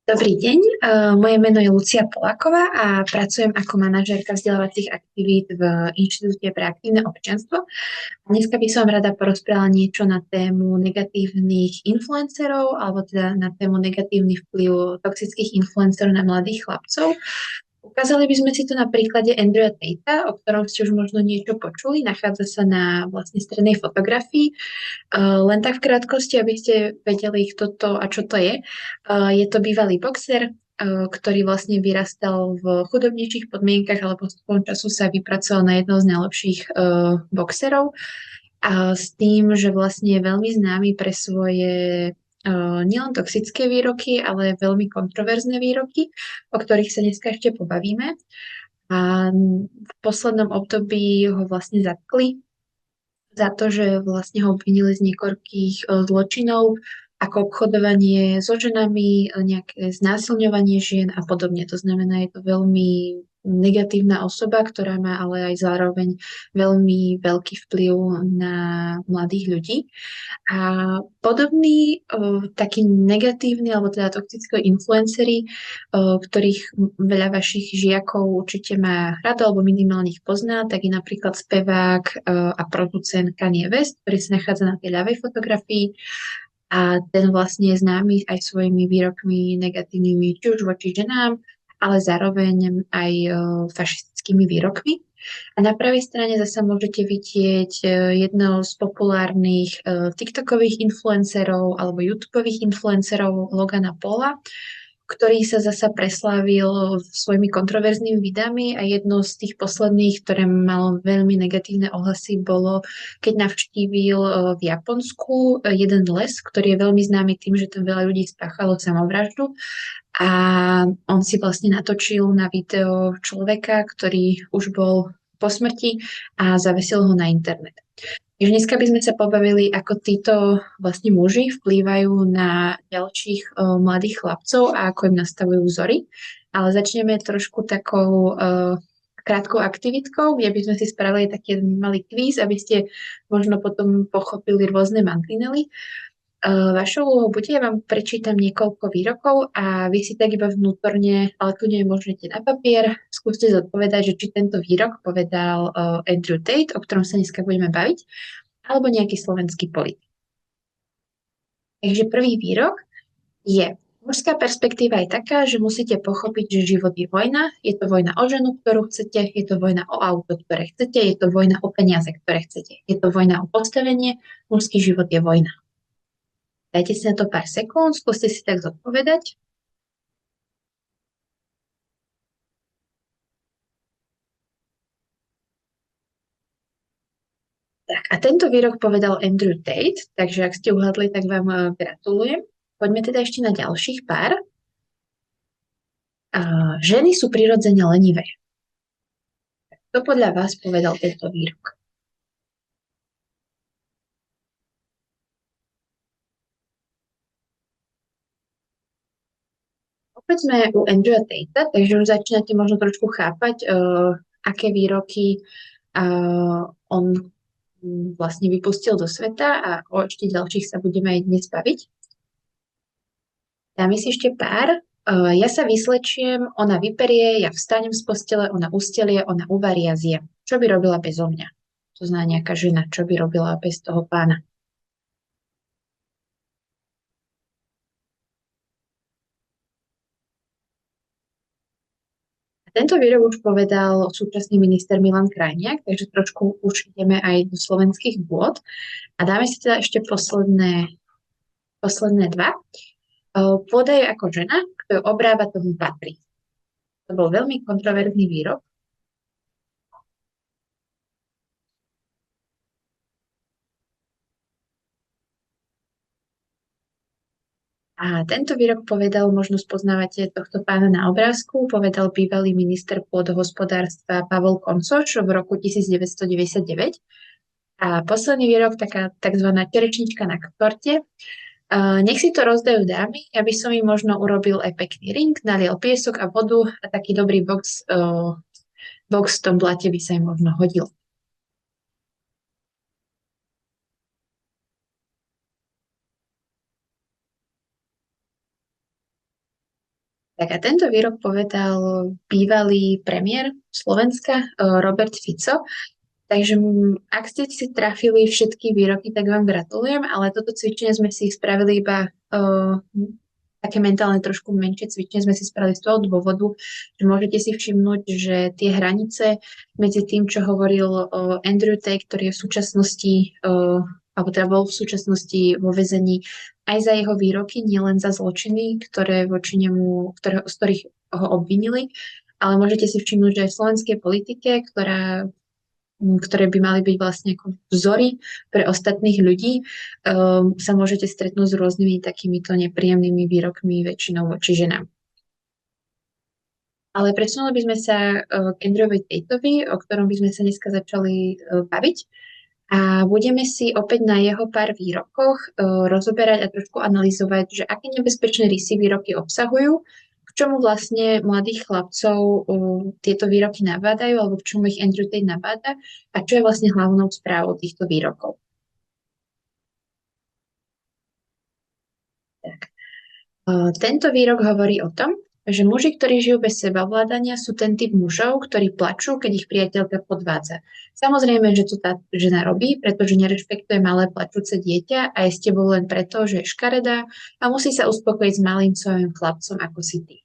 Dobrý deň, moje meno je Lucia Poláková a pracujem ako manažérka vzdelávacích aktivít v Inštitúte pre aktívne občianstvo. Dneska by som rada porozprávala niečo na tému negatívnych influencerov, alebo teda na tému negatívny vplyv toxických influencerov na mladých chlapcov. Ukázali by sme si to na príklade Andrewa Tatea, o ktorom ste už možno niečo počuli. Nachádza sa na vlastne strednej fotografii. Len tak v krátkosti, aby ste vedeli, kto to a čo to je. Je to bývalý boxer, ktorý vlastne vyrastal v chudobnejších podmienkach, ale postupom času sa vypracoval na jedného z najlepších boxerov. A s tým, že vlastne je veľmi známy pre svoje nielen toxické výroky, ale veľmi kontroverzné výroky, o ktorých sa dneska ešte pobavíme. A v poslednom období ho vlastne zatkli za to, že vlastne ho obvinili z niekoľkých zločinov, ako obchodovanie so ženami, nejaké znásilňovanie žien a podobne. To znamená, je to veľmi negatívna osoba, ktorá má ale aj zároveň veľmi veľký vplyv na mladých ľudí. A podobný taký negatívny alebo teda toxickí influenceri, ktorých veľa vašich žiakov určite má rado alebo minimálne ich pozná, tak je napríklad spevák a producent Kanye West, ktorý sa nachádza na tej ľavej fotografii a ten vlastne je známy aj svojimi výrokmi negatívnymi, či už voči ženám, ale zároveň aj fašistickými výrokmi. A na pravej strane zase môžete vidieť jedného z populárnych TikTokových influencerov alebo YouTubeových influencerov Logana Paula, ktorý sa zasa preslávil svojimi kontroverznými videami a jedno z tých posledných, ktoré malo veľmi negatívne ohlasy, bolo, keď navštívil v Japonsku jeden les, ktorý je veľmi známy tým, že tam veľa ľudí spáchalo samovraždu a on si vlastne natočil na video človeka, ktorý už bol po smrti a zavesil ho na internet. Takže dneska by sme sa pobavili, ako títo vlastne muži vplývajú na ďalších mladých chlapcov a ako im nastavujú vzory. Ale začneme trošku takou krátkou aktivitkou, kde by sme si spravili taký malý kvíz, aby ste možno potom pochopili rôzne mantinely. Vašou úlohou bude, ja vám prečítam niekoľko výrokov a vy si tak iba vnútorne, ale tu môžete na papier, skúste zodpovedať, že či tento výrok povedal Andrew Tate, o ktorom sa dneska budeme baviť, alebo nejaký slovenský politik. Takže prvý výrok je: mužská perspektíva je taká, že musíte pochopiť, že život je vojna. Je to vojna o ženu, ktorú chcete, je to vojna o auto, ktoré chcete, je to vojna o peniaze, ktoré chcete. Je to vojna o postavenie, mužský život je vojna. Dajte si na to pár sekúnd, skúste si tak zodpovedať. Tak a tento výrok povedal Andrew Tate, takže ak ste uhádli, tak vám gratulujem. Poďme teda ešte na ďalších pár. Ženy sú prirodzene lenivé. Kto podľa vás povedal tento výrok? Opäť sme u Andrewa Tatea, takže už začínate možno trošku chápať, aké výroky on vlastne vypustil do sveta a o ešte ďalších sa budeme aj dnes baviť. Dáme si ešte pár. Ja sa vyslečiem, ona vyperie, ja vstanem z postele, ona ustelie, ona uvarí a zjem. Čo by robila bezo mňa? To zná nejaká žena, čo by robila bez toho pána. Tento výrok už povedal súčasný minister Milan Krajniak, takže trošku už ideme aj do slovenských vôd. A dáme si teda ešte posledné dva. Pôda je ako žena, kto ju obrába, tomu patrí. To bol veľmi kontroverzný výrok. A tento výrok povedal, možno spoznávate tohto pána na obrázku, povedal bývalý minister pôdohospodárstva Pavol Koncoč v roku 1999. A posledný výrok, taká takzvaná terečnička na torte. Nech si to rozdajú dámy, aby som im možno urobil aj pekný ring, nalial piesok a vodu a taký dobrý box v tom blate by sa im možno hodil. Tak a tento výrok povedal bývalý premiér Slovenska Robert Fico. Takže ak ste si trafili všetky výroky, tak vám gratulujem, ale toto cvičenie sme si spravili iba také mentálne trošku menšie cvičenie sme si spravili z toho dôvodu, že môžete si všimnúť, že tie hranice medzi tým, čo hovoril Andrew Tate, ktorý je v súčasnosti, alebo teda bol v súčasnosti vo väzení aj za jeho výroky, nielen za zločiny, ktoré voči nemu, z ktorých ho obvinili, ale môžete si všimnúť, že aj v slovenskej politike, ktoré by mali byť vlastne ako vzory pre ostatných ľudí, sa môžete stretnúť s rôznymi takýmito nepríjemnými výrokmi väčšinou voči ženám. Ale presunuli by sme sa k Andrewovi Tateovi, o ktorom by sme sa dneska začali baviť. A budeme si opäť na jeho pár výrokoch rozoberať a trošku analyzovať, že aké nebezpečné rysy výroky obsahujú, k čomu vlastne mladých chlapcov tieto výroky nabádajú, alebo k čomu ich Andrew Tate nabáda a čo je vlastne hlavnou správou týchto výrokov. Tak. Tento výrok hovorí o tom, že muži, ktorí žijú bez sebavládania, sú ten typ mužov, ktorí plačú, keď ich priateľka podvádza. Samozrejme, že to tá žena robí, pretože nerešpektuje malé plačúce dieťa a je s tebou len preto, že je škaredá a musí sa uspokojiť s malým svojím chlapcom, ako si ty.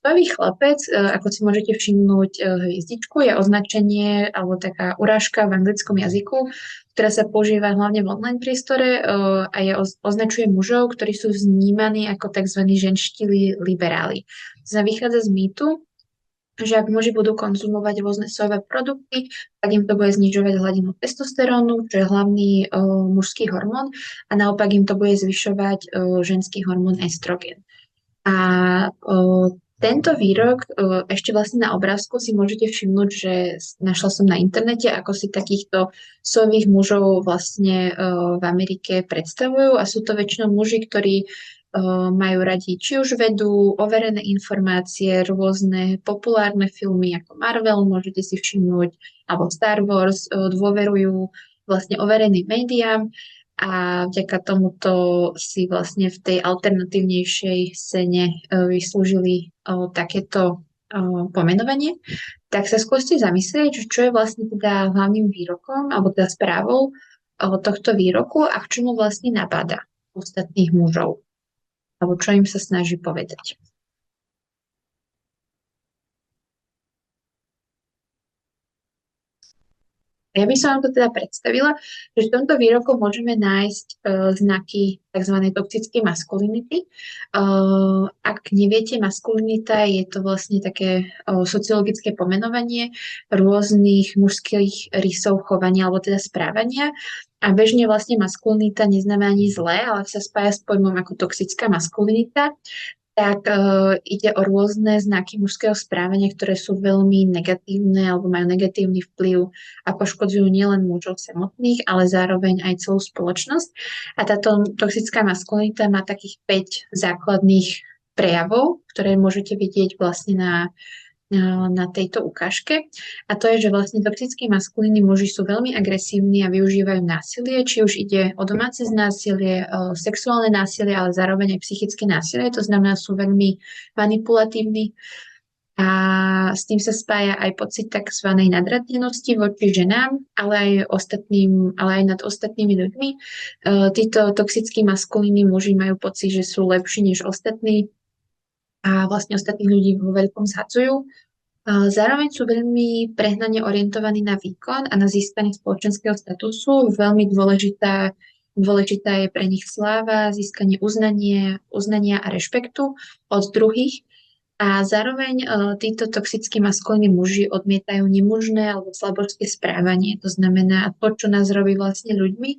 Sojový chlapec, ako si môžete všimnúť, hviezdičku je označenie alebo taká urážka v anglickom jazyku, ktorá sa používa hlavne v online priestore a označuje mužov, ktorí sú vnímaní ako tzv. Ženští liberáli. To vychádza z mýtu, že ak muži budú konzumovať rôzne sojové produkty, tak im to bude znižovať hladinu testosterónu, čo je hlavný mužský hormón, a naopak im to bude zvyšovať ženský hormón estrogen. A tento výrok, ešte vlastne na obrázku si môžete všimnúť, že našla som na internete, ako si takýchto sojových mužov vlastne v Amerike predstavujú, a sú to väčšinou muži, ktorí majú radi či už vedú, overené informácie, rôzne populárne filmy ako Marvel, môžete si všimnúť, alebo Star Wars, dôverujú vlastne overeným médiám. A vďaka tomuto si vlastne v tej alternatívnejšej scéne vyslúžili takéto pomenovanie. Tak sa skúste zamyslieť, čo je vlastne teda hlavným výrokom, alebo teda správou tohto výroku a k čomu vlastne nabáda ostatných mužov, alebo čo im sa snaží povedať. Ja by som vám to teda predstavila, že v tomto výroku môžeme nájsť znaky tzv. Toxickej maskulinity. Ak neviete, maskulinita je to vlastne také sociologické pomenovanie rôznych mužských rysov chovania alebo teda správania. A bežne vlastne maskulinita neznamená ani zlé, ale sa spája s pojmom ako toxická maskulinita. Tak ide o rôzne znaky mužského správania, ktoré sú veľmi negatívne alebo majú negatívny vplyv a poškodzujú nielen mužov samotných, ale zároveň aj celú spoločnosť. A táto toxická maskulinita má takých 5 základných prejavov, ktoré môžete vidieť vlastne na tejto ukážke. A to je, že vlastne toxickí maskulíni muži sú veľmi agresívni a využívajú násilie, či už ide o domáce násilie, o sexuálne násilie, ale zároveň aj psychické násilie. To znamená, sú veľmi manipulatívni a s tým sa spája aj pocit tzv. Nadradenosti voči ženám, ale aj nad ostatnými ľuďmi. Títo toxickí maskulíni muži majú pocit, že sú lepší než ostatní a vlastne ostatných ľudí vo veľkom zhadzujú. Zároveň sú veľmi prehnane orientovaní na výkon a na získanie spoločenského statusu. Veľmi dôležitá je pre nich sláva, získanie uznania a rešpektu od druhých. A zároveň títo toxickí maskulíni muži odmietajú nemužné alebo slabožské správanie. To znamená, to, čo nás robí vlastne ľuďmi,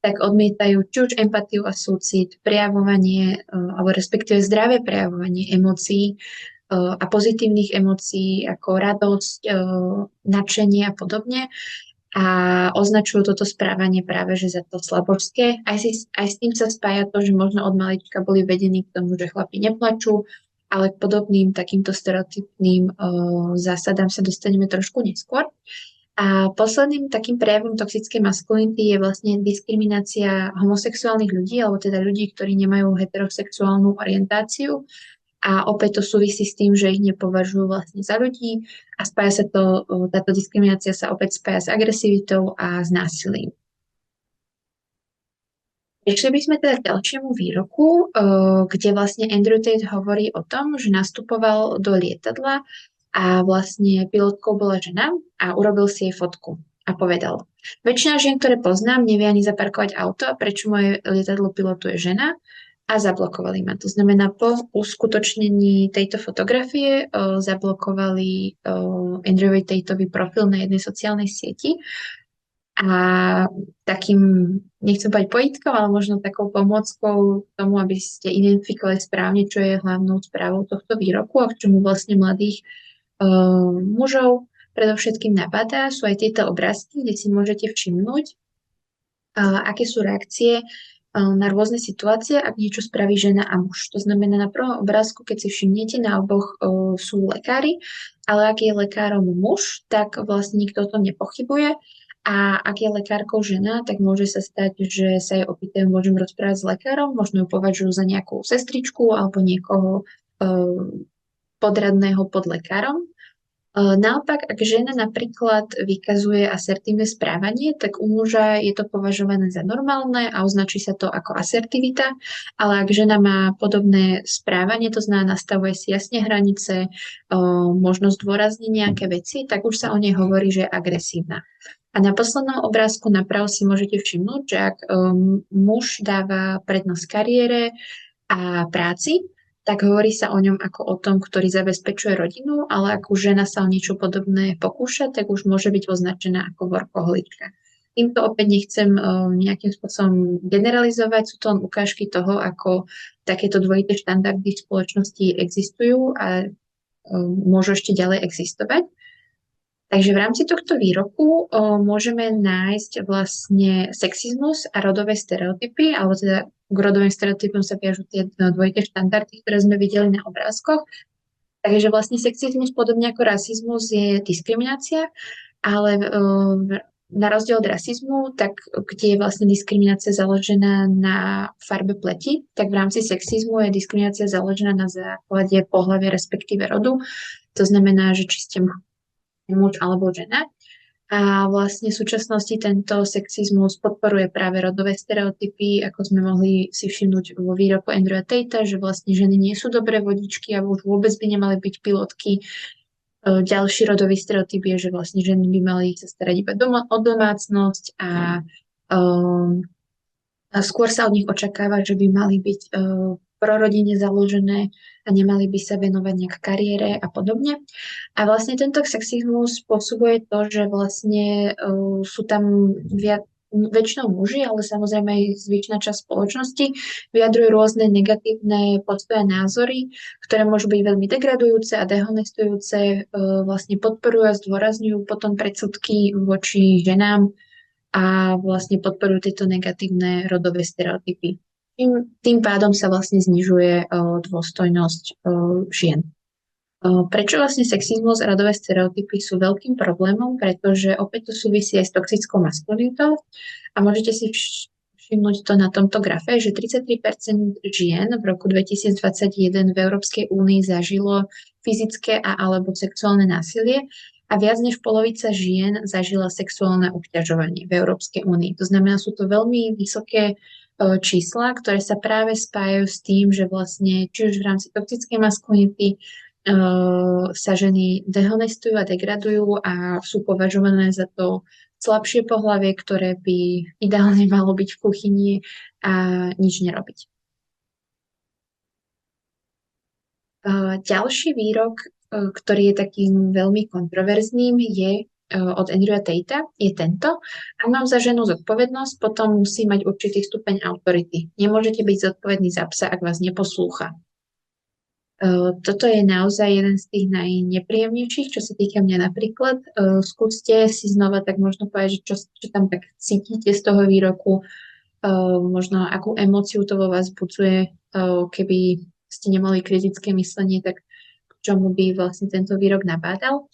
tak odmietajú či už empatiu a súcit, prejavovanie, alebo respektíve zdravé prejavovanie emócií a pozitívnych emócií ako radosť, nadšenie a podobne. A označujú toto správanie práve že za to slabožské. Aj s tým sa spája to, že možno od malička boli vedení k tomu, že chlapi neplačú, ale k podobným takýmto stereotypným zásadám sa dostaneme trošku neskôr. A posledným takým prejavom toxickej maskulinity je vlastne diskriminácia homosexuálnych ľudí, alebo teda ľudí, ktorí nemajú heterosexuálnu orientáciu. A opäť to súvisí s tým, že ich nepovažujú vlastne za ľudí a spája sa to, táto diskriminácia sa opäť spája s agresivitou a s násilím. Prešli by sme teda k ďalšiemu výroku, kde vlastne Andrew Tate hovorí o tom, že nastupoval do lietadla a vlastne pilotkou bola žena a urobil si jej fotku a povedal: väčšina žien, ktoré poznám, nevie ani zaparkovať auto, a prečo moje lietadlo pilotuje žena? A zablokovali ma. To znamená, po uskutočnení tejto fotografie zablokovali Andrew Tateovi profil na jednej sociálnej sieti. A takým, nechcem povedať pojitkom, ale možno takou pomôckou tomu, aby ste identifikovali správne, čo je hlavnou správou tohto výroku a k čomu vlastne mladých mužov predovšetkým nabadá, sú aj tieto obrázky, kde si môžete všimnúť, aké sú reakcie na rôzne situácie, ak niečo spraví žena a muž. To znamená, na prvom obrázku, keď si všimnete, na oboch sú lekári, ale ak je lekárom muž, tak vlastne nikto o tom nepochybuje. A ak je lekárkou žena, tak môže sa stať, že sa jej opýtajú, môžem rozprávať s lekárom, možno ju považujú za nejakú sestričku alebo niekoho podradného pod lekárom. Naopak, ak žena napríklad vykazuje asertívne správanie, tak u muža je to považované za normálne a označí sa to ako asertivita, ale ak žena má podobné správanie, to znamená nastavuje si jasne hranice, možno zdôrazní nejaké veci, tak už sa o nej hovorí, že je agresívna. A na poslednom obrázku napravo si môžete všimnúť, že ak muž dáva prednosť kariére a práci, tak hovorí sa o ňom ako o tom, ktorý zabezpečuje rodinu, ale ak už žena sa o niečo podobné pokúša, tak už môže byť označená ako workoholička. Týmto opäť nechcem nejakým spôsobom generalizovať, sú to len ukážky toho, ako takéto dvojité štandardy v spoločnosti existujú a môžu ešte ďalej existovať. Takže v rámci tohto výroku môžeme nájsť vlastne sexizmus a rodové stereotypy, alebo teda k rodovým stereotypom sa viažú tie dvojité štandardy, ktoré sme videli na obrázkoch. Takže vlastne sexizmus, podobne ako rasizmus, je diskriminácia, ale na rozdiel od rasizmu, tak kde je vlastne diskriminácia založená na farbe pleti, tak v rámci sexizmu je diskriminácia založená na základe pohlavia, respektíve rodu. To znamená, že či ste muž alebo žena. A vlastne v súčasnosti tento sexizmus podporuje práve rodové stereotypy, ako sme mohli si všimnúť vo výroku Andrewa Tatea, že vlastne ženy nie sú dobré vodičky a už vôbec by nemali byť pilotky. Ďalší rodový stereotyp je, že vlastne ženy by mali sa starať iba o domácnosť a skôr sa od nich očakáva, že by mali byť prorodine založené a nemali by sa venovať nejak kariére a podobne. A vlastne tento sexizmus spôsobuje to, že vlastne sú tam väčšinou muži, ale samozrejme aj zvyšná časť spoločnosti vyjadrujú rôzne negatívne postoje a názory, ktoré môžu byť veľmi degradujúce a dehonestujúce, vlastne podporujú a zdôrazňujú potom predsudky voči ženám a vlastne podporujú tieto negatívne rodové stereotypy. Tým pádom sa vlastne znižuje dôstojnosť žien. Prečo vlastne sexizmus a rodové stereotypy sú veľkým problémom? Pretože opäť to súvisí aj s toxickou maskulinitou a môžete si všimnúť to na tomto grafe, že 33% žien v roku 2021 v Európskej únii zažilo fyzické a alebo sexuálne násilie a viac než polovica žien zažila sexuálne obťažovanie v Európskej únii. To znamená, sú to veľmi vysoké čísla, ktoré sa práve spájajú s tým, že vlastne či už v rámci toxickej maskulinity sa ženy dehonestujú a degradujú a sú považované za to slabšie pohlavie, ktoré by ideálne malo byť v kuchyni a nič nerobiť. Ďalší výrok, ktorý je takým veľmi kontroverzným, je od Andrewa Tatea, je tento. Ak mám za ženu zodpovednosť, potom musí mať určitý stupeň autority. Nemôžete byť zodpovední za psa, ak vás neposlúcha. Toto je naozaj jeden z tých najnepríjemnejších, čo sa týka mňa napríklad. Skúste si znova tak možno povedať, že čo tam tak cítite z toho výroku, možno akú emóciu to vo vás budzuje, keby ste nemali kritické myslenie, tak k čomu by vlastne tento výrok nabádal.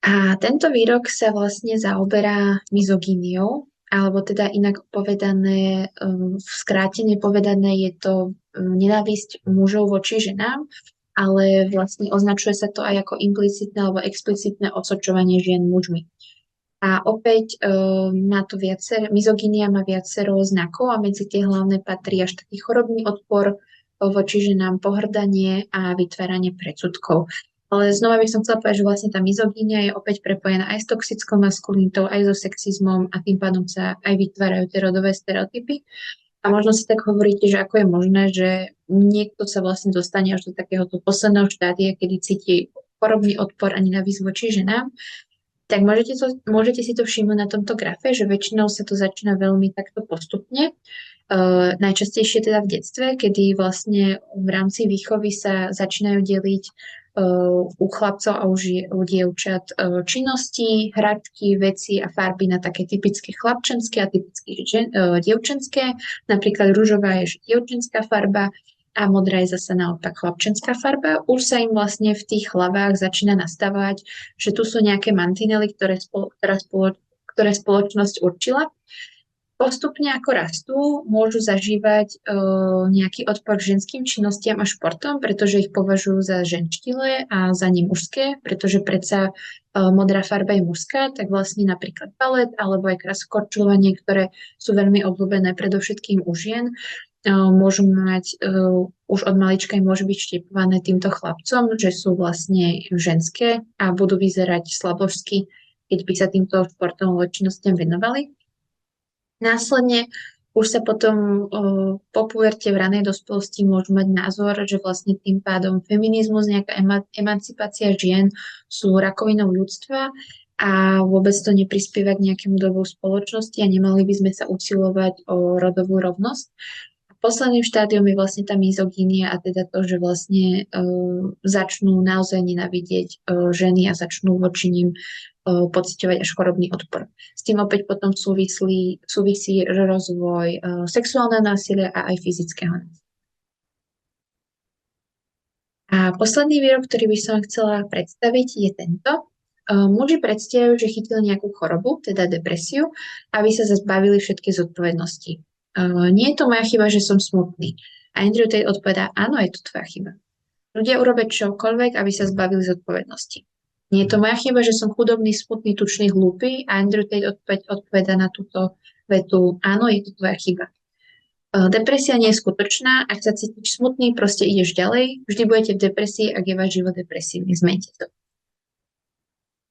A tento výrok sa vlastne zaoberá mizogíniou, alebo teda inak povedané, v skrátene povedané je to nenávisť mužov voči ženám, ale vlastne označuje sa to aj ako implicitné alebo explicitné osočovanie žien mužmi. A opäť mizogínia má viacero znakov a medzi tie hlavné patrí až taký chorobný odpor voči ženám, pohrdanie a vytváranie predsudkov. Ale znova by som chcela povedať, že vlastne tá mizogínia je opäť prepojená aj s toxickou maskulinitou, aj so sexizmom a tým pádom sa aj vytvárajú tie rodové stereotypy. A možno si tak hovoríte, že ako je možné, že niekto sa vlastne dostane až do takéhoto posledného štádia, kedy cíti chorobný odpor a nenávisť voči ženám. Tak môžete si to všimnúť na tomto grafe, že väčšinou sa to začína veľmi takto postupne. Najčastejšie teda v detstve, kedy vlastne v rámci výchovy sa začínajú deliť u chlapcov a u dievčat činnosti, hradky, veci a farby na také typické chlapčenské a typické dievčenské. Napríklad ružová je dievčenská farba a modrá je zase naopak chlapčenská farba. Už sa im vlastne v tých hlavách začína nastavovať, že tu sú nejaké mantinely, ktoré spoločnosť určila. Postupne ako rastú, môžu zažívať nejaký odpor k ženským činnostiam a športom, pretože ich považujú za ženštilé a za nemužské, pretože predsa modrá farba je mužská, tak vlastne napríklad balet alebo aj krasokorčulovanie, ktoré sú veľmi obľúbené predovšetkým u žien, môžu mať, už od malička im môže byť štipované týmto chlapcom, že sú vlastne ženské a budú vyzerať slabožsky, keď by sa týmto športom alebo činnostiam venovali. Následne už sa potom po puerte v ranej dospelosti môžu mať názor, že vlastne tým pádom feminizmus, nejaká emancipácia žien sú rakovinou ľudstva a vôbec to neprispieva k nejakému dobru spoločnosti a nemali by sme sa usilovať o rodovú rovnosť. Posledným štádiom je vlastne tá mizogínia a teda to, že vlastne začnú naozaj nenávidieť ženy a začnú voči ním pociťovať až chorobný odpor. S tým opäť potom súvisí rozvoj sexuálneho násilia a aj fyzického násilia. A posledný výrok, ktorý by som chcela predstaviť, je tento. Muži predstierajú, že chytili nejakú chorobu, teda depresiu, aby sa zbavili všetky zodpovednosti. Nie je to moja chyba, že som smutný. A Andrew Tate odpovedá, áno, je to tvoja chyba. Ľudia urobia čokoľvek, aby sa zbavili zodpovednosti. Nie je to moja chyba, že som chudobný, smutný, tučný, hlúpy. A Andrew Tate odpovedá na túto vetu, áno, je to tvoja chyba. Depresia nie je skutočná, ak sa cítiš smutný, proste ideš ďalej. Vždy budete v depresii, ak je váš život depresívny. Zmente to.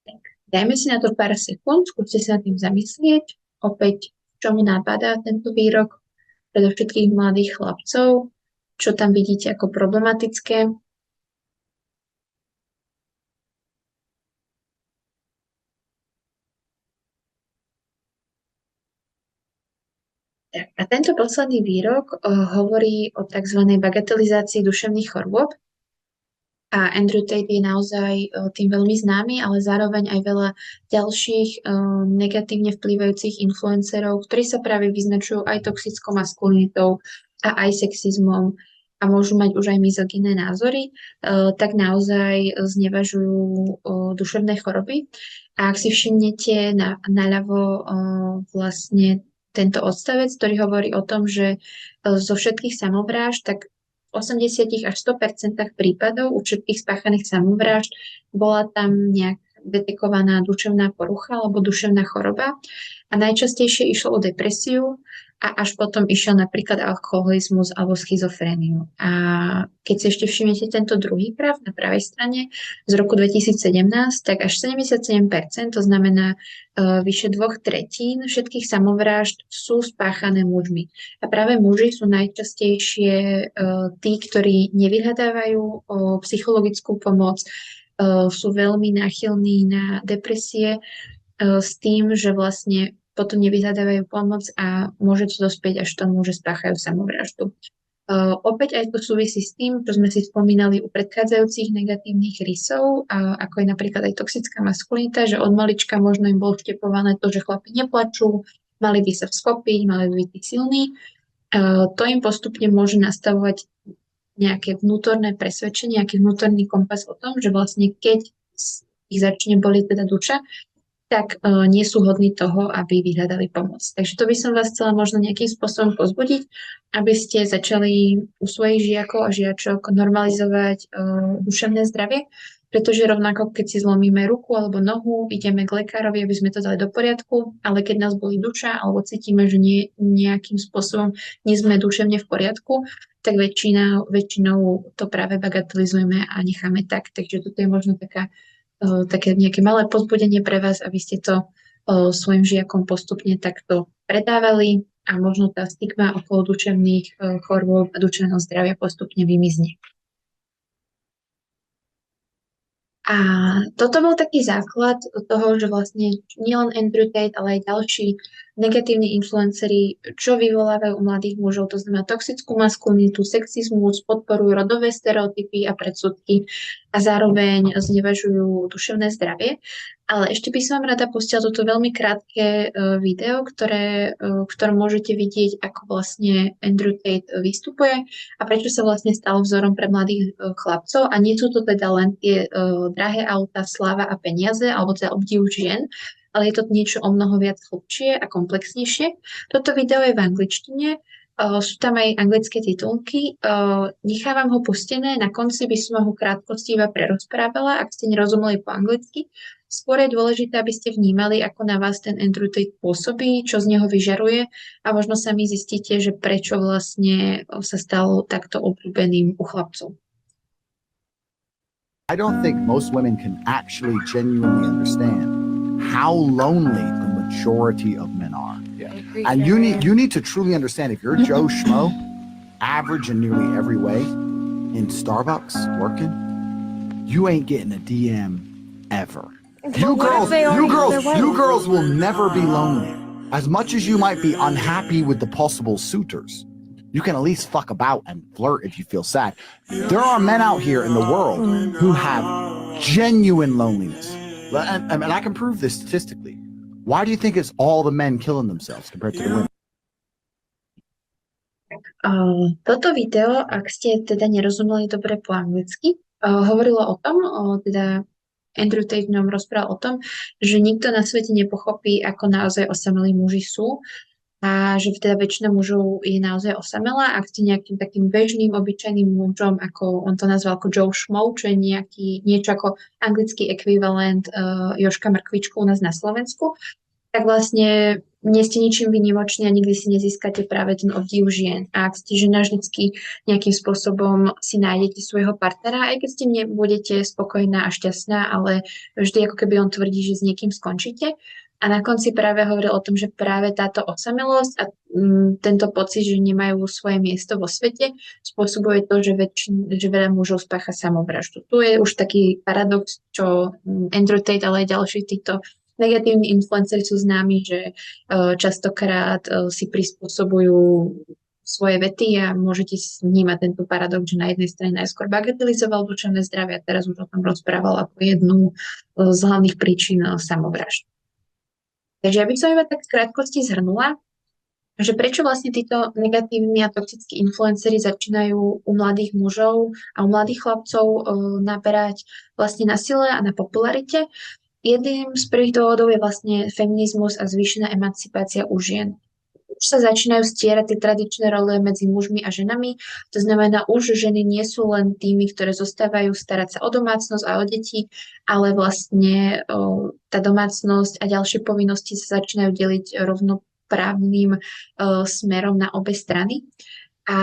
Tak, dajme si na to pár sekúnd, skúste sa nad tým zamyslieť. Opäť, čomu napadá tento výrok pre všetkých mladých chlapcov, čo tam vidíte ako problematické. A tento posledný výrok hovorí o tzv. Bagatelizácii duševných chorôb. A Andrew Tate je naozaj tým veľmi známy, ale zároveň aj veľa ďalších negatívne vplyvajúcich influencerov, ktorí sa práve vyznačujú aj toxickou maskulinitou a aj sexizmom a môžu mať už aj mizogynné názory, tak naozaj znevažujú duševné choroby. A ak si všimnete naľavo vlastne tento odstavec, ktorý hovorí o tom, že zo všetkých samovrážd, tak v 80 až 100% prípadov u všetkých spáchaných samovrážd bola tam nejak detekovaná duševná porucha alebo duševná choroba a najčastejšie išlo o depresiu a až potom išiel napríklad alkoholizmus alebo schizofréniu. A keď si ešte všimnete tento druhý graf na pravej strane z roku 2017, tak až 77%, to znamená vyše 2/3 všetkých samovrážd sú spáchané mužmi. A práve muži sú najčastejšie tí, ktorí nevyhľadávajú psychologickú pomoc, sú veľmi náchylní na depresie s tým, že vlastne potom nevyhľadávajú pomoc a môže to dospieť až tomu, že spáchajú samovraždu. Opäť aj to súvisí s tým, čo sme si spomínali u predchádzajúcich negatívnych rysov, ako je napríklad aj toxická maskulinita, že od malička možno im bolo vtepované to, že chlapi neplačú, mali by sa vskopiť, mali by byť silní. To im postupne môže nastavovať nejaké vnútorné presvedčenie, nejaký vnútorný kompas o tom, že vlastne keď ich začne boliť teda duša, tak nie sú hodní toho, aby vyhľadali pomoc. Takže to by som vás chcela možno nejakým spôsobom pozbudiť, aby ste začali u svojich žiakov a žiačok normalizovať duševné zdravie, pretože rovnako keď si zlomíme ruku alebo nohu, ideme k lekárovi, aby sme to dali do poriadku, ale keď nás bolí duša alebo cítime, že nejakým spôsobom nie sme duševne v poriadku, tak väčšinou to práve bagatelizujeme a necháme tak. Takže toto je možno také nejaké malé povzbudenie pre vás, aby ste to svojim žiakom postupne takto predávali a možno tá stigma okolo duševných chorôb a duševného zdravia postupne vymizne. A toto bol taký základ toho, že vlastne nielen Andrew Tate, ale aj ďalší negatívni influenceri, čo vyvolávajú u mladých mužov, to znamená toxickú maskulinitu, sexizmus, podporujú rodové stereotypy a predsudky a zároveň znevažujú duševné zdravie. Ale ešte by som vám rada pustila toto veľmi krátke video, v ktorom môžete vidieť, ako vlastne Andrew Tate vystupuje a prečo sa vlastne stal vzorom pre mladých chlapcov. A nie sú to teda len tie drahé auta, sláva a peniaze, alebo teda obdiv žien, ale je to niečo o mnoho viac hlbšie a komplexnejšie. Toto video je v angličtine, sú tam aj anglické titulky. Nechávam ho pustené, na konci by som ho krátkosti iba prerozprávala, ak ste nerozumeli po anglicky. Skôr je dôležité, aby ste vnímali, ako na vás ten Andrew Tate pôsobí, čo z neho vyžaruje a možno sami zistíte, že prečo vlastne sa stal takto obľúbeným u chlapcov. I don't think most women can actually genuinely understand how lonely the majority of men are. Yeah. And you need to truly understand if you're Joe Schmo, average in nearly every way, in Starbucks working, you ain't getting a DM ever. You girls will never be lonely. As much as you might be unhappy with the possible suitors, you can at least fuck about and flirt if you feel sad. There are men out here in the world who have genuine loneliness. And I can prove this statistically. Why do you think it's all the men killing themselves compared to the women? Toto video, ak ste teda nerozumeli dobre po anglicky, hovorilo o tom, teda Andrew Tate v ňom rozprával o tom, že nikto na svete nepochopí, ako naozaj osamelí muži sú a že teda väčšina mužov je naozaj osamelá. Ak ste nejakým takým bežným, obyčajným mužom, ako on to nazval ako Joe Schmo, čo je niečo ako anglický ekvivalent Jožka Mrkvičku u nás na Slovensku, tak vlastne nie ste ničím výnimoční a nikdy si nezískate práve ten obdiv žien. A ak ste žena, vždycky nejakým spôsobom si nájdete svojho partnera, aj keď s tým nebudete spokojná a šťastná, ale vždy ako keby on tvrdí, že s niekým skončíte. A na konci práve hovoril o tom, že práve táto osamelosť a tento pocit, že nemajú svoje miesto vo svete, spôsobuje to, že veľa mužov spácha samovraždu. Tu je už taký paradox, čo Andrew Tate, ale aj ďalší títo negatívni influenceri sú známi, že častokrát si prispôsobujú svoje vety a môžete vnímať tento paradox, že na jednej strane najskôr bagatelizoval duševné zdravie a teraz už o tom rozprával ako jednu z hlavných príčin samovražd. Takže ja by som iba tak v krátkosti zhrnula, že prečo vlastne títo negatívni a toxickí influenceri začínajú u mladých mužov a u mladých chlapcov naberať vlastne na sile a na popularite. Jedným z prvých dôvodov je vlastne feminizmus a zvýšená emancipácia u žien. Už sa začínajú stierať tie tradičné role medzi mužmi a ženami. To znamená, už ženy nie sú len tými, ktoré zostávajú starať sa o domácnosť a o deti, ale vlastne tá domácnosť a ďalšie povinnosti sa začínajú deliť rovnoprávnym smerom na obe strany. A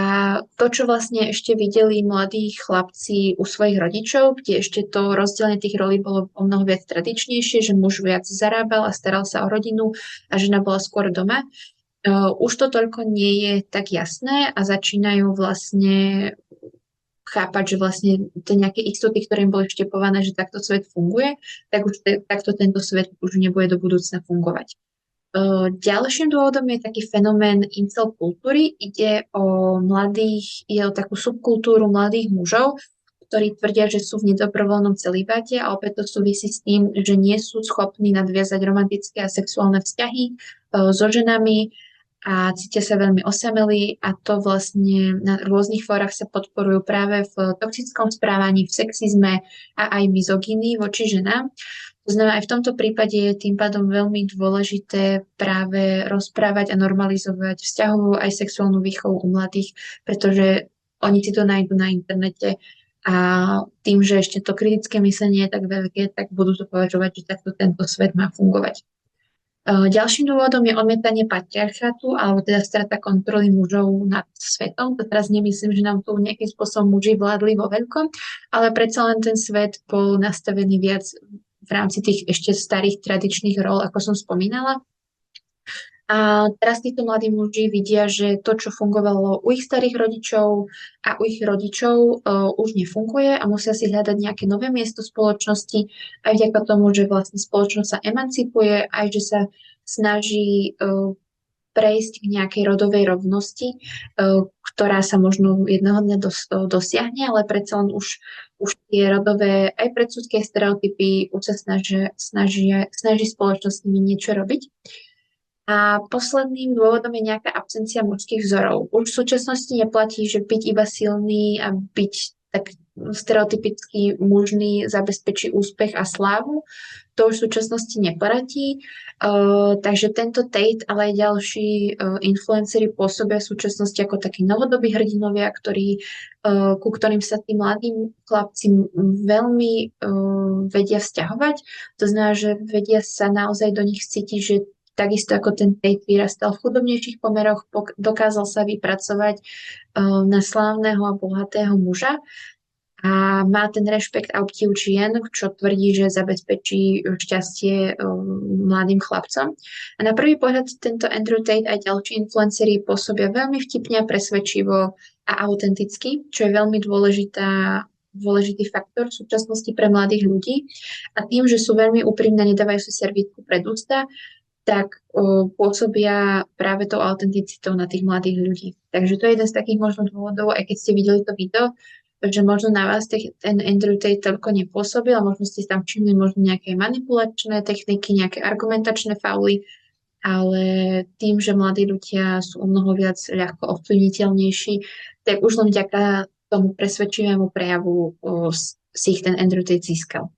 to, čo vlastne ešte videli mladí chlapci u svojich rodičov, kde ešte to rozdelenie tých rolí bolo o mnoho viac tradičnejšie, že muž viac zarábal a staral sa o rodinu a žena bola skôr doma. Už to toľko nie je tak jasné a začínajú vlastne chápať, že vlastne tie nejaké istoty, ktoré im boli vštepované, že takto svet funguje, tak už takto tento svet už nebude do budúcna fungovať. Ďalším dôvodom je taký fenomén incel kultúry. Ide o takú subkultúru mladých mužov, ktorí tvrdia, že sú v nedobrovoľnom celibáte a opäť to súvisí s tým, že nie sú schopní nadviazať romantické a sexuálne vzťahy so ženami a cítia sa veľmi osamelí a to vlastne na rôznych fórach sa podporujú práve v toxickom správaní, v sexizme a aj mizogynii voči ženám. To znamená, aj v tomto prípade je tým pádom veľmi dôležité práve rozprávať a normalizovať vzťahovú aj sexuálnu výchovu u mladých, pretože oni si to nájdú na internete a tým, že ešte to kritické myslenie je tak veľké, tak budú to považovať, že takto tento svet má fungovať. Ďalším dôvodom je odmietanie patriarchátu, alebo teda strata kontroly mužov nad svetom. To teraz nemyslím, že nám tu nejakým spôsobom muži vládli vo veľkom, ale predsa len ten svet bol nastavený viac v rámci tých ešte starých tradičných rol, ako som spomínala. A teraz títo mladí muži vidia, že to, čo fungovalo u ich starých rodičov a u ich rodičov, už nefunguje a musia si hľadať nejaké nové miesto v spoločnosti, aj vďaka tomu, že vlastne spoločnosť sa emancipuje, aj že sa snaží prejsť k nejakej rodovej rovnosti, ktorá sa možno jedného dňa dosiahne, ale predsa len už tie rodové aj predsudky a stereotypy už sa snaží spoločnosť s nimi niečo robiť. A posledným dôvodom je nejaká absencia mužských vzorov. Už v súčasnosti neplatí, že byť iba silný a byť tak stereotypicky mužný zabezpečí úspech a slávu. To už v súčasnosti neplatí. Takže tento Tate, ale aj ďalší influenceri pôsobia v súčasnosti ako takí novodobí hrdinovia, ku ktorým sa tí mladí chlapci veľmi vedia vzťahovať. To znamená, že vedia sa naozaj do nich cítiť, že takisto ako ten Tate vyrastal v chudobnejších pomeroch, dokázal sa vypracovať na slávneho a bohatého muža a má ten rešpekt a obdiv žien, čo tvrdí, že zabezpečí šťastie mladým chlapcom. A na prvý pohľad tento Andrew Tate aj ďalší influenceri pôsobia veľmi vtipne a presvedčivo a autenticky, čo je veľmi dôležitý faktor v súčasnosti pre mladých ľudí. A tým, že sú veľmi úprimné, nedávajú si servítku pred ústa, tak pôsobia práve tou autenticitou na tých mladých ľudí. Takže to je jeden z takých možno dôvodov, aj keď ste videli to video, že možno na vás ten Andrew Tate toľko nepôsobil a možno ste tam všimli možno nejaké manipulačné techniky, nejaké argumentačné fauly, ale tým, že mladí ľudia sú o mnoho viac ľahko ovplyvniteľnejší, tak už len vďaka tomu presvedčivému prejavu si ich ten Andrew Tate získal.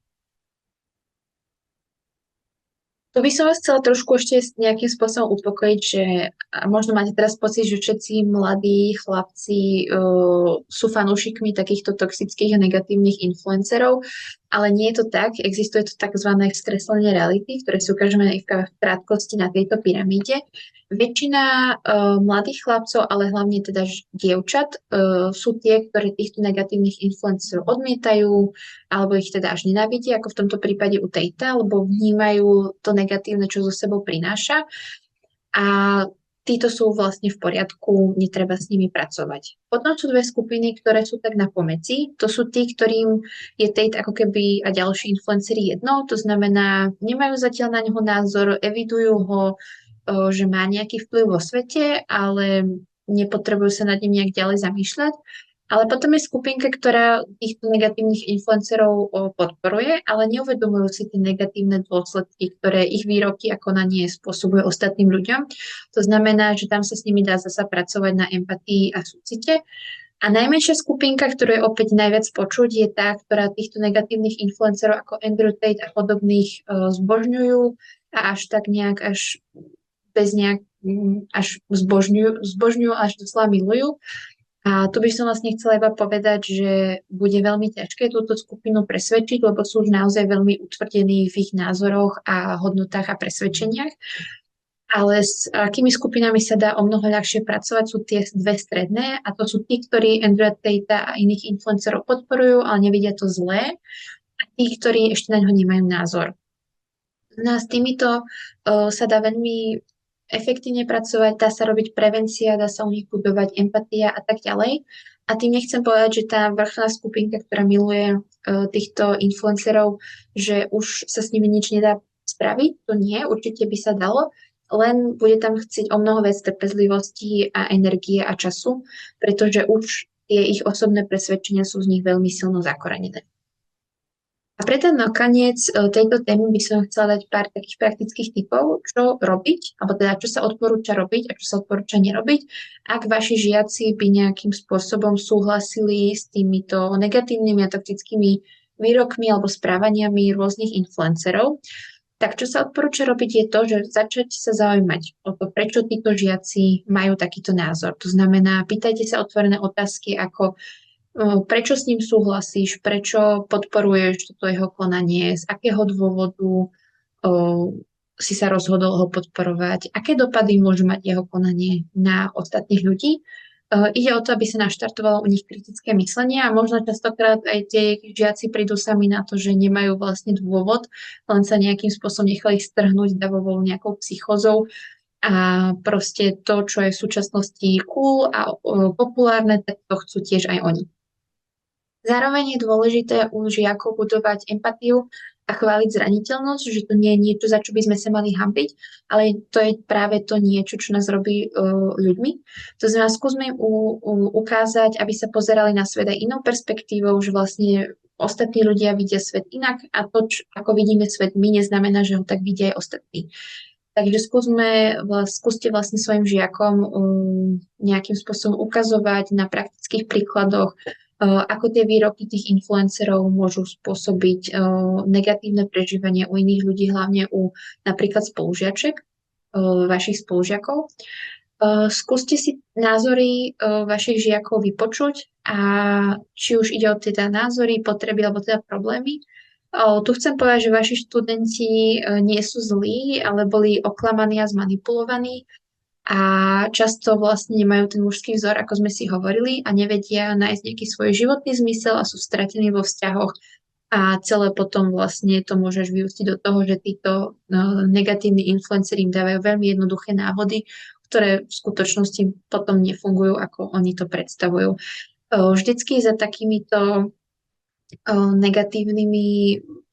To by som vás chcela trošku ešte nejakým spôsobom upokojiť, že možno máte teraz pocit, že všetci mladí chlapci sú fanúšikmi takýchto toxických a negatívnych influencerov, ale nie je to tak. Existuje to tzv. Skreslenie reality, ktoré si ukážeme aj v krátkosti na tejto pyramíde. Väčšina mladých chlapcov, ale hlavne teda dievčat, sú tie, ktoré týchto negatívnych influencerov odmietajú, alebo ich teda až nenávidia, ako v tomto prípade u Tejta, alebo vnímajú to negatívne, čo so sebou prináša. A títo sú vlastne v poriadku, netreba s nimi pracovať. Potom sú dve skupiny, ktoré sú tak na pomedzi. To sú tí, ktorým je Tate ako keby a ďalší influenceri jedno. To znamená, nemajú zatiaľ na neho názor, evidujú ho, že má nejaký vplyv vo svete, ale nepotrebujú sa nad ním nejak ďalej zamýšľať. Ale potom je skupinka, ktorá týchto negatívnych influencerov podporuje, ale neuvedomujú si tie negatívne dôsledky, ktoré ich výroky a konanie spôsobuje ostatným ľuďom. To znamená, že tam sa s nimi dá zasa pracovať na empatii a súcite. A najmenšia skupinka, ktorú je opäť najviac počuť, je tá, ktorá týchto negatívnych influencerov ako Andrew Tate a podobných zbožňujú a až tak nejak až zbožňujú, až doslova milujú. A tu by som vlastne chcela iba povedať, že bude veľmi ťažké túto skupinu presvedčiť, lebo sú už naozaj veľmi utvrdení v ich názoroch a hodnotách a presvedčeniach. Ale s akými skupinami sa dá o mnoho ľahšie pracovať, sú tie dve stredné, a to sú tí, ktorí Andrew Tate a iných influencerov podporujú, ale nevidia to zlé, a tí, ktorí ešte na ňo nemajú názor. No a s týmito sa dá veľmi efektívne pracovať, dá sa robiť prevencia, dá sa u nich budovať empatia a tak ďalej. A tým nechcem povedať, že tá vrchná skupinka, ktorá miluje týchto influencerov, že už sa s nimi nič nedá spraviť, to nie, určite by sa dalo, len bude tam chcieť o mnoho viac trpezlivosti a energie a času, pretože už tie ich osobné presvedčenia sú z nich veľmi silno zakorenené. A preto nakoniec tejto témy by som chcela dať pár takých praktických tipov, čo robiť, alebo teda čo sa odporúča robiť a čo sa odporúča nerobiť, ak vaši žiaci by nejakým spôsobom súhlasili s týmito negatívnymi a toxickými výrokmi alebo správaniami rôznych influencerov, tak čo sa odporúča robiť je to, že začať sa zaujímať o to, prečo títo žiaci majú takýto názor. To znamená, pýtajte sa otvorené otázky ako prečo s ním súhlasíš, prečo podporuješ toto jeho konanie, z akého dôvodu si sa rozhodol ho podporovať, aké dopady môže mať jeho konanie na ostatných ľudí. Ide o to, aby sa naštartovalo u nich kritické myslenie a možno častokrát aj tie žiaci prídu sami na to, že nemajú vlastne dôvod, len sa nejakým spôsobom nechali strhnúť davovou nejakou psychozou a proste to, čo je v súčasnosti cool a populárne, tak to chcú tiež aj oni. Zároveň je dôležité u žiakov budovať empatiu a chváliť zraniteľnosť, že to nie je niečo, za čo by sme sa mali hambiť, ale to je práve to niečo, čo nás robí ľuďmi. To znamená, skúsme im ukázať, aby sa pozerali na svet aj inou perspektívou, že vlastne ostatní ľudia vidia svet inak a to, ako vidíme svet my, neznamená, že ho tak vidia aj ostatní. Takže skúste vlastne svojim žiakom nejakým spôsobom ukazovať na praktických príkladoch, ako tie výroky tých influencerov môžu spôsobiť negatívne prežívanie u iných ľudí, hlavne u napríklad spolužiaček, vašich spolužiakov. Skúste si názory vašich žiakov vypočuť a či už ide o teda názory, potreby alebo teda problémy. Tu chcem povedať, že vaši študenti nie sú zlí, ale boli oklamaní a zmanipulovaní a často vlastne nemajú ten mužský vzor, ako sme si hovorili, a nevedia nájsť nejaký svoj životný zmysel a sú stratení vo vzťahoch a celé potom vlastne to môžeš vyústiť do toho, že títo negatívni influenceri im dávajú veľmi jednoduché návody, ktoré v skutočnosti potom nefungujú, ako oni to predstavujú. Vždycky za takýmito negatívnymi,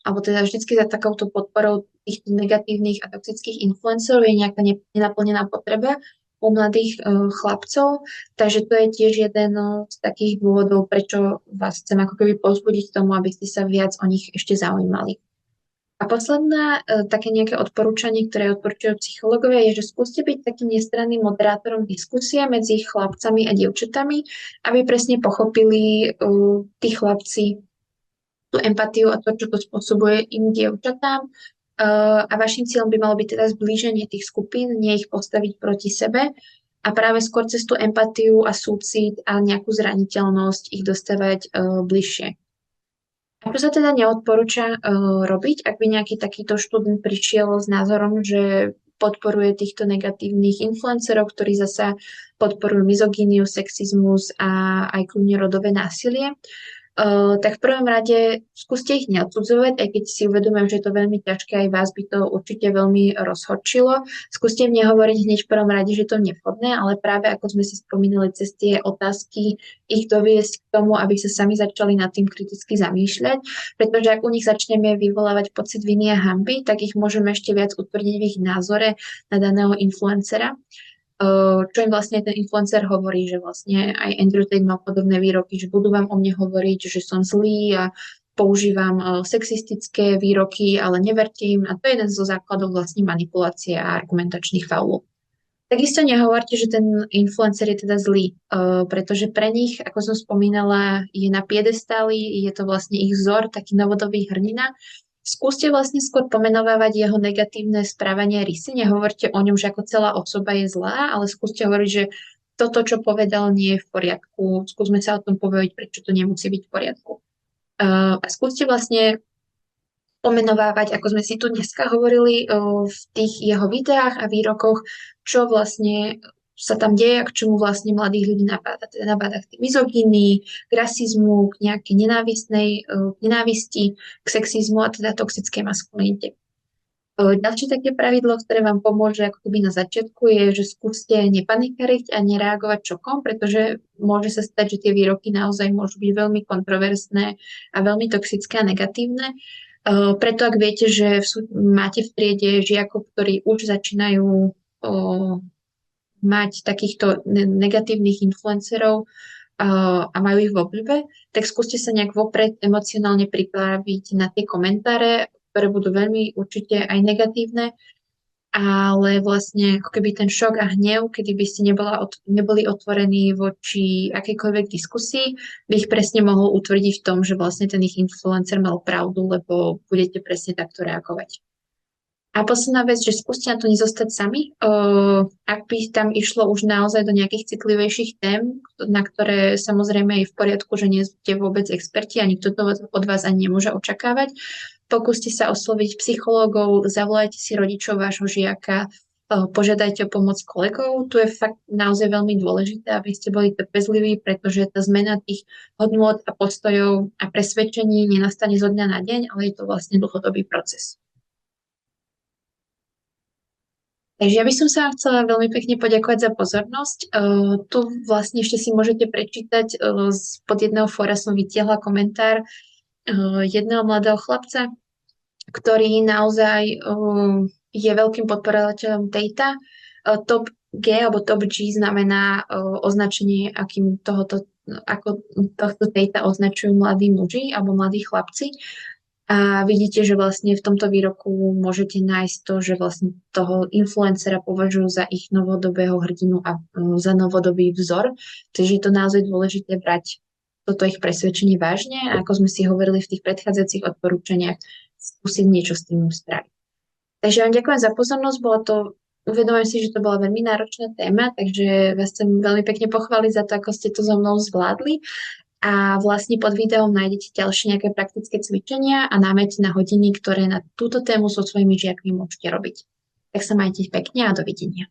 alebo teda vždycky za takouto podporou týchto negatívnych a toxických influencerov je nejaká nenaplnená potreba u mladých chlapcov, takže to je tiež jeden z takých dôvodov, prečo vás chcem ako keby povzbudiť tomu, aby ste sa viac o nich ešte zaujímali. A posledná také nejaké odporúčanie, ktoré odporúčajú psychológovia, je, že skúste byť takým nestranným moderátorom diskusie medzi chlapcami a dievčatami, aby presne pochopili tí chlapci tú empatiu a to, čo to spôsobuje im dievčatám. A vašim cieľom by malo byť teda zblíženie tých skupín, nie ich postaviť proti sebe a práve skôr cez tú empatiu a súcit a nejakú zraniteľnosť ich dostávať bližšie. A čo sa teda neodporúča robiť, ak by nejaký takýto študent prišiel s názorom, že podporuje týchto negatívnych influencerov, ktorí zasa podporujú mizogíniu, sexizmus a aj kľudne rodové násilie, tak v prvom rade skúste ich neodsudzovať, aj keď si uvedomujem, že je to veľmi ťažké, aj vás by to určite veľmi rozhorčilo. Skúste im nehovoriť hneď v prvom rade, že to je nevhodné, ale práve ako sme si spomínali cez tie otázky, ich doviesť k tomu, aby sa sami začali nad tým kriticky zamýšľať, pretože ak u nich začneme vyvolávať pocit viny a hanby, tak ich môžeme ešte viac utvrdiť v ich názore na daného influencera. Čo im vlastne ten influencer hovorí, že vlastne aj Andrew Tate mal podobné výroky, že budú vám o mne hovoriť, že som zlý a používam sexistické výroky, ale neverte im. A to je jeden zo základov vlastne manipulácie a argumentačných faulov. Takisto nehovorte, že ten influencer je teda zlý, pretože pre nich, ako som spomínala, je na piedestáli, je to vlastne ich vzor, taký novodobý hrdina. Skúste vlastne skôr pomenovávať jeho negatívne správanie a rysy. Nehovorte o ňom, že ako celá osoba je zlá, ale skúste hovoriť, že toto, čo povedal, nie je v poriadku. Skúsme sa o tom povedať, prečo to nemusí byť v poriadku. A skúste vlastne pomenovávať, ako sme si tu dneska hovorili, v tých jeho videách a výrokoch, čo vlastne sa tam deje, k čomu vlastne mladých ľudí nabáda. Teda nabáda k mizogínii, k rasizmu, k nejakej nenávisti, k sexizmu a teda toxickej maskulinite. Ďalšie také pravidlo, ktoré vám pomôže ako keby na začiatku, je, že skúste nepanikariť a nereagovať šokom, pretože môže sa stať, že tie výroky naozaj môžu byť veľmi kontroverzné a veľmi toxické a negatívne. Preto ak viete, že máte v triede žiakov, ktorí už začínajú mať takýchto negatívnych influencerov a majú ich v obľúbe, tak skúste sa nejak vopred emocionálne pripraviť na tie komentáre, ktoré budú veľmi určite aj negatívne. ale vlastne ako keby ten šok a hnev, kedy by ste neboli otvorení voči akejkoľvek diskusii, by ich presne mohol utvrdiť v tom, že vlastne ten ich influencer mal pravdu, lebo budete presne takto reagovať. A posledná vec, že skúste na to nezostať sami. Ak by tam išlo už naozaj do nejakých citlivejších tém, na ktoré samozrejme je v poriadku, že nie ste vôbec experti a nikto to od vás ani nemôže očakávať, pokúste sa osloviť psychológov, zavolajte si rodičov vášho žiaka, požiadajte o pomoc kolegov. Tu je fakt naozaj veľmi dôležité, aby ste boli trpezliví, pretože tá zmena tých hodnôt a postojov a presvedčení nenastane zo dňa na deň, ale je to vlastne dlhodobý proces. Takže ja by som sa vám chcela veľmi pekne poďakovať za pozornosť. Tu vlastne ešte si môžete prečítať, spod jedného fóra som vytiahla komentár jedného mladého chlapca, ktorý naozaj je veľkým podporovateľom Tatea. Top G alebo Top G znamená označenie, ako tohto Tatea označujú mladí muži alebo mladí chlapci. A vidíte, že vlastne v tomto výroku môžete nájsť to, že vlastne toho influencera považujú za ich novodobého hrdinu a za novodobý vzor. Takže je to naozaj dôležité brať toto ich presvedčenie vážne a ako sme si hovorili v tých predchádzajúcich odporúčaniach, skúsiť niečo s tým spraviť. Takže vám ďakujem za pozornosť, uvedomujem si, že to bola veľmi náročná téma, takže vás chcem veľmi pekne pochváliť za to, ako ste to so mnou zvládli. A vlastne pod videom nájdete ďalšie nejaké praktické cvičenia a námety na hodiny, ktoré na túto tému so svojimi žiakmi môžete robiť. Tak sa majte pekne a dovidenia.